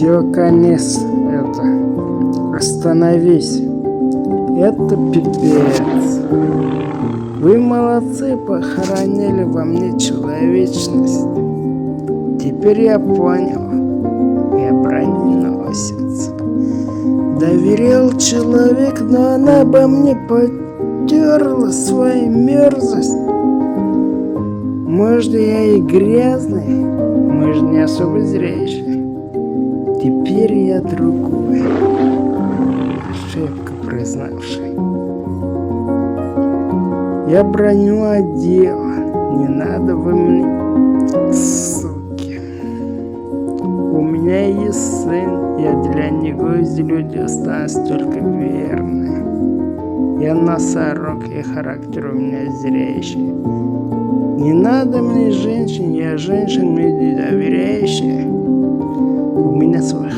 Все, конец. Это. Остановись. Это пипец. Вы молодцы, похоронили во мне человечность. Теперь я понял. Я броненосец. Доверял человек, но она обо мне потерла свою мерзость. Может, я и грязный, может, не особо зрящий. Теперь я другой, ошибка признавший. Я броню одел, не надо вы мне, суки. У меня есть сын, я для него из людей останусь только верный. Я носорог, и характер у меня зрящий. Не надо мне женщин, я женщин не доверяющий. У меня свой